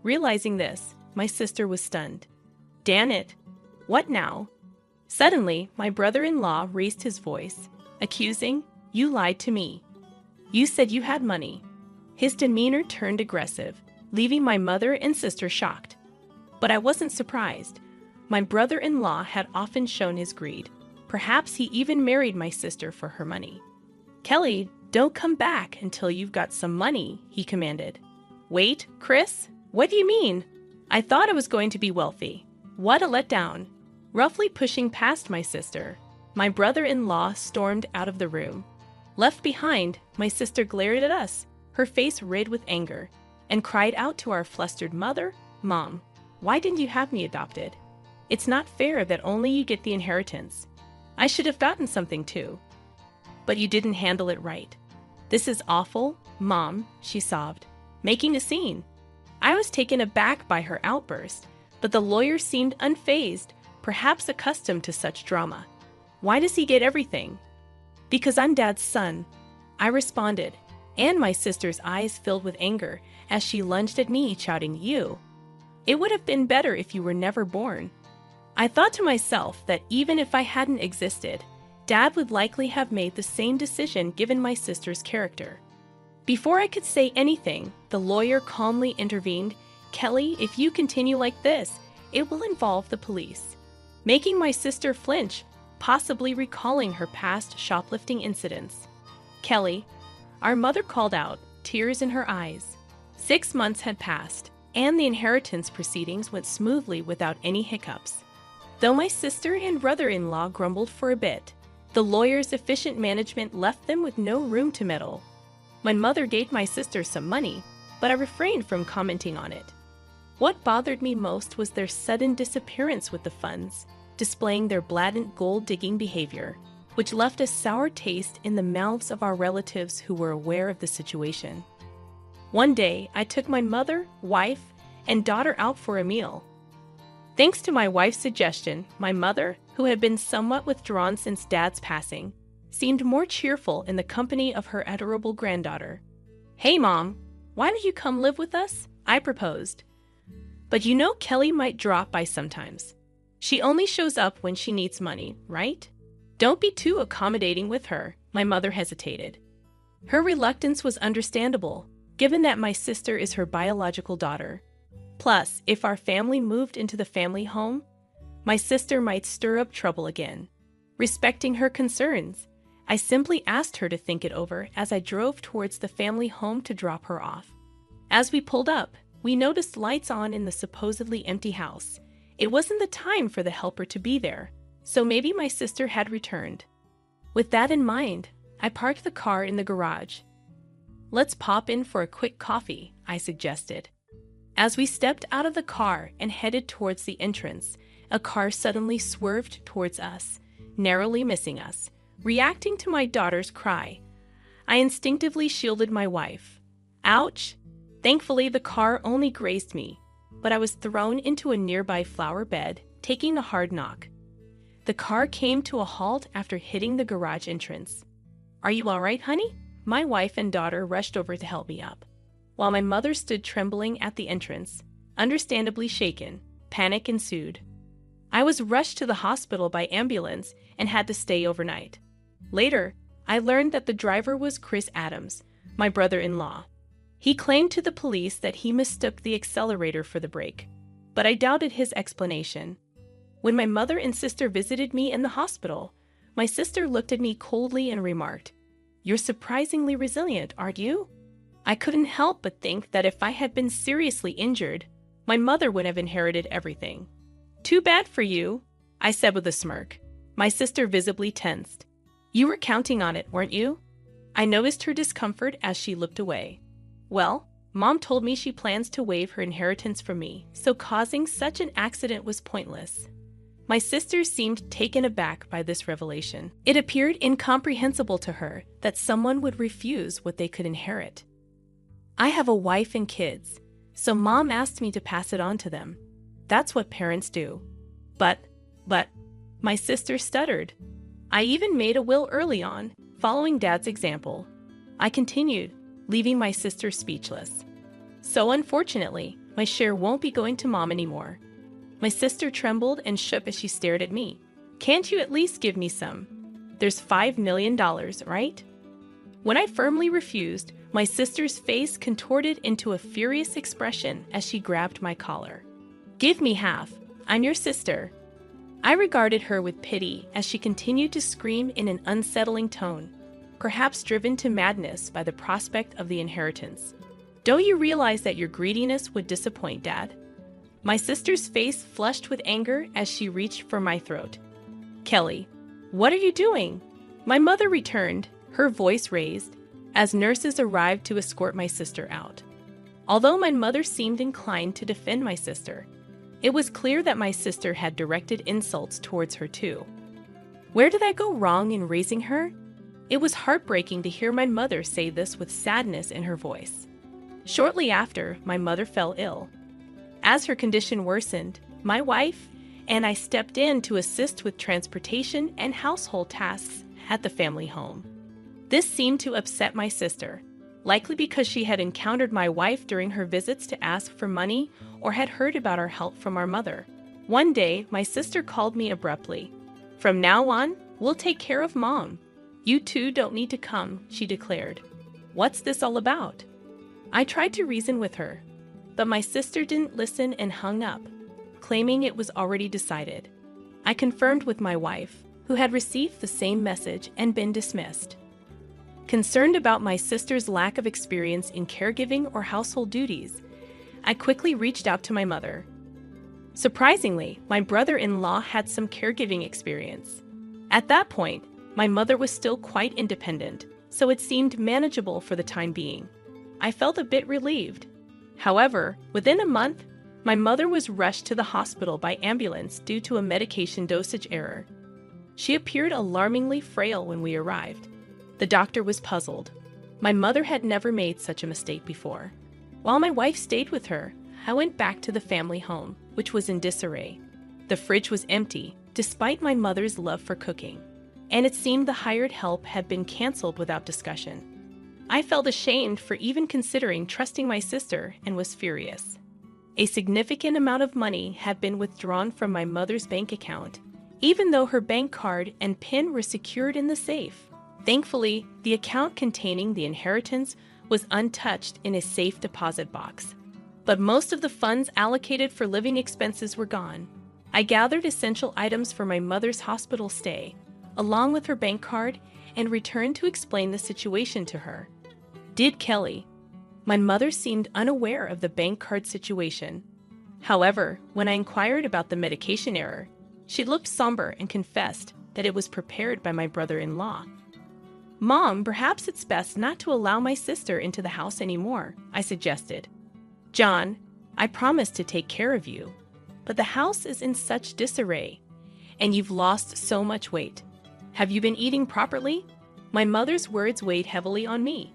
Realizing this, my sister was stunned. "Damn it! What now?" Suddenly, my brother-in-law raised his voice, accusing, "You lied to me. You said you had money." His demeanor turned aggressive, leaving my mother and sister shocked. But I wasn't surprised. My brother-in-law had often shown his greed. Perhaps he even married my sister for her money. "Kelly, don't come back until you've got some money," he commanded. "Wait, Chris? What do you mean? I thought I was going to be wealthy. What a letdown." Roughly pushing past my sister, my brother-in-law stormed out of the room. Left behind, my sister glared at us, her face red with anger, and cried out to our flustered mother, "Mom, why didn't you have me adopted? It's not fair that only you get the inheritance. I should have gotten something too. But you didn't handle it right. This is awful, Mom," she sobbed, making a scene. I was taken aback by her outburst, but the lawyer seemed unfazed, perhaps accustomed to such drama. "Why does he get everything?" "Because I'm Dad's son," I responded, and my sister's eyes filled with anger as she lunged at me, shouting, "You! It would have been better if you were never born." I thought to myself that even if I hadn't existed, Dad would likely have made the same decision given my sister's character. Before I could say anything, the lawyer calmly intervened, "Kelly, if you continue like this, it will involve the police," making my sister flinch, possibly recalling her past shoplifting incidents. "Kelly," our mother called out, tears in her eyes. 6 months had passed, and the inheritance proceedings went smoothly without any hiccups. Though my sister and brother-in-law grumbled for a bit, the lawyer's efficient management left them with no room to meddle. My mother gave my sister some money, but I refrained from commenting on it. What bothered me most was their sudden disappearance with the funds, displaying their blatant gold-digging behavior, which left a sour taste in the mouths of our relatives who were aware of the situation. One day, I took my mother, wife, and daughter out for a meal. Thanks to my wife's suggestion, my mother, who had been somewhat withdrawn since Dad's passing, seemed more cheerful in the company of her adorable granddaughter. "Hey, Mom, why don't you come live with us?" I proposed. "But you know Kelly might drop by sometimes. She only shows up when she needs money, right? Don't be too accommodating with her," my mother hesitated. Her reluctance was understandable, given that my sister is her biological daughter. Plus, if our family moved into the family home, my sister might stir up trouble again. Respecting her concerns, I simply asked her to think it over as I drove towards the family home to drop her off. As we pulled up, we noticed lights on in the supposedly empty house. It wasn't the time for the helper to be there, so maybe my sister had returned. With that in mind, I parked the car in the garage. "Let's pop in for a quick coffee," I suggested. As we stepped out of the car and headed towards the entrance, a car suddenly swerved towards us, narrowly missing us. Reacting to my daughter's cry, I instinctively shielded my wife. "Ouch! Thankfully, the car only grazed me, but I was thrown into a nearby flower bed, taking a hard knock. The car came to a halt after hitting the garage entrance. "Are you all right, honey?" My wife and daughter rushed over to help me up, while my mother stood trembling at the entrance, understandably shaken. Panic ensued. I was rushed to the hospital by ambulance and had to stay overnight. Later, I learned that the driver was Chris Adams, my brother-in-law. He claimed to the police that he mistook the accelerator for the brake, but I doubted his explanation. When my mother and sister visited me in the hospital, my sister looked at me coldly and remarked, "You're surprisingly resilient, aren't you?" I couldn't help but think that if I had been seriously injured, my mother would have inherited everything. "Too bad for you," I said with a smirk. My sister visibly tensed. "You were counting on it, weren't you?" I noticed her discomfort as she looked away. "Well, Mom told me she plans to waive her inheritance from me, so causing such an accident was pointless." My sister seemed taken aback by this revelation. It appeared incomprehensible to her that someone would refuse what they could inherit. "I have a wife and kids, so Mom asked me to pass it on to them. That's what parents do." But, my sister stuttered. "I even made a will early on, following Dad's example." I continued, leaving my sister speechless. "So unfortunately, my share won't be going to Mom anymore." My sister trembled and shook as she stared at me. "Can't you at least give me some? There's $5 million, right?" When I firmly refused, my sister's face contorted into a furious expression as she grabbed my collar. "Give me half. I'm your sister." I regarded her with pity as she continued to scream in an unsettling tone, perhaps driven to madness by the prospect of the inheritance. "Don't you realize that your greediness would disappoint Dad?" My sister's face flushed with anger as she reached for my throat. "Kelly, what are you doing?" My mother returned, her voice raised, as nurses arrived to escort my sister out. Although my mother seemed inclined to defend my sister, it was clear that my sister had directed insults towards her too. Where did I go wrong in raising her? It was heartbreaking to hear my mother say this with sadness in her voice. Shortly after, my mother fell ill. As her condition worsened, my wife and I stepped in to assist with transportation and household tasks at the family home. This seemed to upset my sister, likely because she had encountered my wife during her visits to ask for money or had heard about our help from our mother. One day, my sister called me abruptly. "From now on, we'll take care of Mom. You two don't need to come," she declared. "What's this all about?" I tried to reason with her, but my sister didn't listen and hung up, claiming it was already decided. I confirmed with my wife, who had received the same message and been dismissed. Concerned about my sister's lack of experience in caregiving or household duties, I quickly reached out to my mother. Surprisingly, my brother-in-law had some caregiving experience. At that point, my mother was still quite independent, so it seemed manageable for the time being. I felt a bit relieved. However, within a month, my mother was rushed to the hospital by ambulance due to a medication dosage error. She appeared alarmingly frail when we arrived. The doctor was puzzled. My mother had never made such a mistake before. While my wife stayed with her, I went back to the family home, which was in disarray. The fridge was empty, despite my mother's love for cooking, and it seemed the hired help had been canceled without discussion. I felt ashamed for even considering trusting my sister and was furious. A significant amount of money had been withdrawn from my mother's bank account, even though her bank card and PIN were secured in the safe. Thankfully, the account containing the inheritance was untouched in a safe deposit box. But most of the funds allocated for living expenses were gone. I gathered essential items for my mother's hospital stay, along with her bank card, and returned to explain the situation to her. Did Kelly? My mother seemed unaware of the bank card situation. However, when I inquired about the medication error, she looked somber and confessed that it was prepared by my brother-in-law. "Mom, perhaps it's best not to allow my sister into the house anymore," I suggested. "John, I promised to take care of you, but the house is in such disarray, and you've lost so much weight. Have you been eating properly?" My mother's words weighed heavily on me.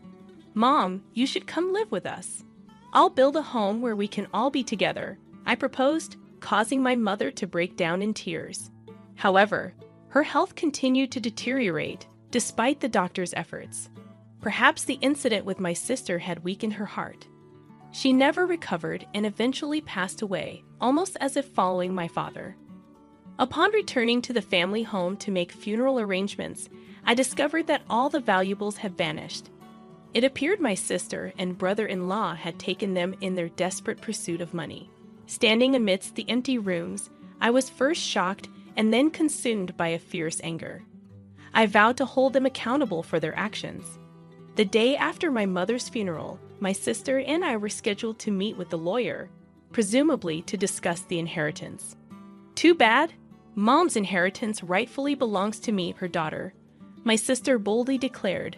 "Mom, you should come live with us." I'll build a home where we can all be together, I proposed, causing my mother to break down in tears. However, her health continued to deteriorate despite the doctor's efforts. Perhaps the incident with my sister had weakened her heart. She never recovered and eventually passed away, almost as if following my father. Upon returning to the family home to make funeral arrangements, I discovered that all the valuables had vanished. It appeared my sister and brother-in-law had taken them in their desperate pursuit of money. Standing amidst the empty rooms, I was first shocked and then consumed by a fierce anger. I vowed to hold them accountable for their actions. The day after my mother's funeral, my sister and I were scheduled to meet with the lawyer, presumably to discuss the inheritance. Too bad. Mom's inheritance rightfully belongs to me, her daughter, my sister boldly declared.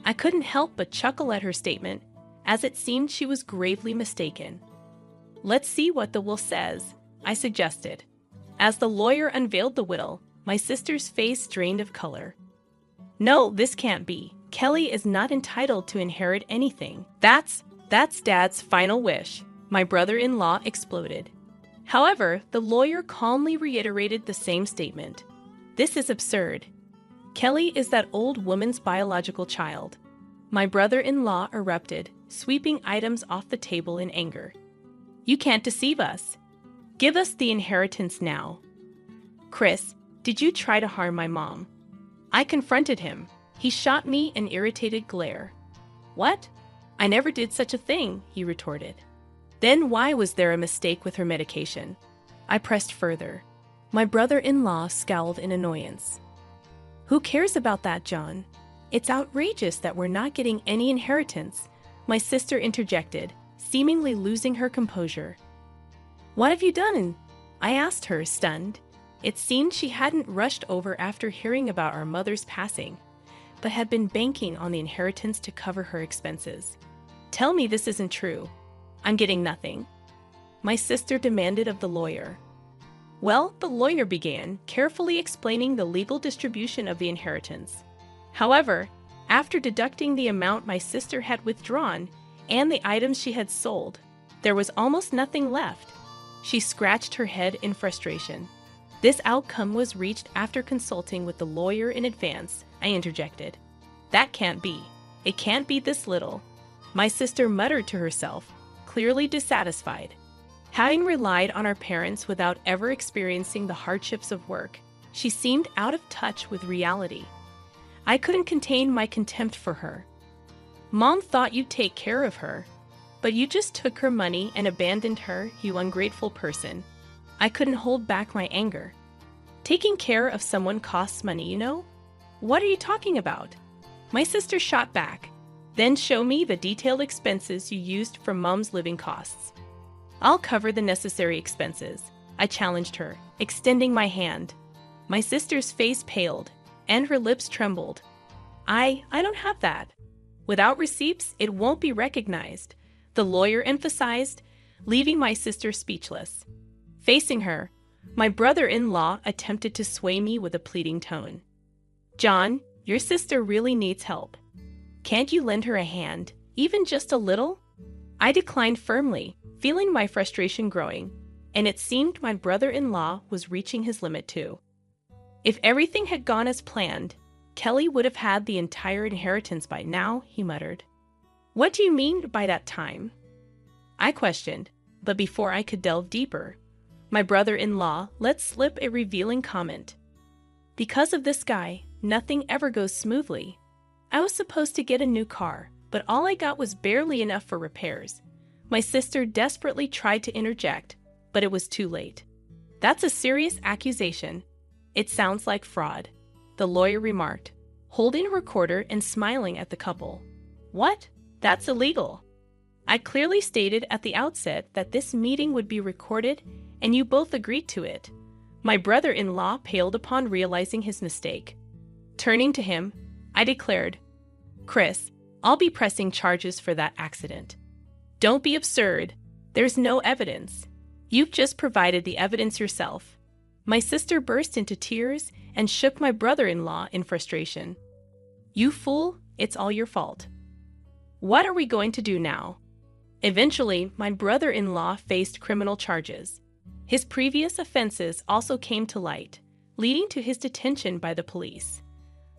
I couldn't help but chuckle at her statement, as it seemed she was gravely mistaken. Let's see what the will says, I suggested. As the lawyer unveiled the will, my sister's face drained of color. No, this can't be. Kelly is not entitled to inherit anything. That's Dad's final wish, my brother-in-law exploded. However, the lawyer calmly reiterated the same statement. This is absurd. Kelly is that old woman's biological child. My brother-in-law erupted, sweeping items off the table in anger. You can't deceive us. Give us the inheritance now. Chris, did you try to harm my mom? I confronted him. He shot me an irritated glare. What? I never did such a thing, he retorted. Then why was there a mistake with her medication? I pressed further. My brother-in-law scowled in annoyance. Who cares about that, John? It's outrageous that we're not getting any inheritance, my sister interjected, seemingly losing her composure. What have you done? I asked her, stunned. It seemed she hadn't rushed over after hearing about our mother's passing, but had been banking on the inheritance to cover her expenses. Tell me this isn't true. I'm getting nothing, my sister demanded of the lawyer. Well, the lawyer began, carefully explaining the legal distribution of the inheritance. However, after deducting the amount my sister had withdrawn and the items she had sold, there was almost nothing left. She scratched her head in frustration. This outcome was reached after consulting with the lawyer in advance, I interjected. That can't be. It can't be this little, my sister muttered to herself, clearly dissatisfied. Having relied on our parents without ever experiencing the hardships of work, she seemed out of touch with reality. I couldn't contain my contempt for her. Mom thought you'd take care of her, but you just took her money and abandoned her, you ungrateful person. I couldn't hold back my anger. Taking care of someone costs money, you know? What are you talking about? My sister shot back. Then show me the detailed expenses you used for Mom's living costs. I'll cover the necessary expenses, I challenged her, extending my hand. My sister's face paled, and her lips trembled. I don't have that. Without receipts, it won't be recognized, the lawyer emphasized, leaving my sister speechless. Facing her, my brother-in-law attempted to sway me with a pleading tone. John, your sister really needs help. Can't you lend her a hand, even just a little? I declined firmly, feeling my frustration growing, and it seemed my brother-in-law was reaching his limit too. If everything had gone as planned, Kelly would have had the entire inheritance by now, he muttered. What do you mean by that time? I questioned, but before I could delve deeper, my brother-in-law let slip a revealing comment. Because of this guy, nothing ever goes smoothly. I was supposed to get a new car, but all I got was barely enough for repairs. My sister desperately tried to interject, but it was too late. That's a serious accusation. It sounds like fraud, the lawyer remarked, holding a recorder and smiling at the couple. What? That's illegal. I clearly stated at the outset that this meeting would be recorded, and you both agreed to it. My brother-in-law paled upon realizing his mistake. Turning to him, I declared, Chris, I'll be pressing charges for that accident. Don't be absurd. There's no evidence. You've just provided the evidence yourself. My sister burst into tears and shook my brother-in-law in frustration. You fool, it's all your fault. What are we going to do now? Eventually, my brother-in-law faced criminal charges. His previous offenses also came to light, leading to his detention by the police.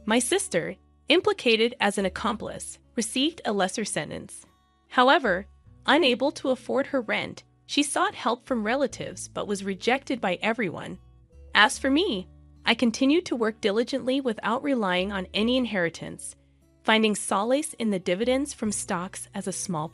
My sister, implicated as an accomplice, received a lesser sentence. However, unable to afford her rent, she sought help from relatives but was rejected by everyone. As for me, I continued to work diligently without relying on any inheritance, finding solace in the dividends from stocks as a small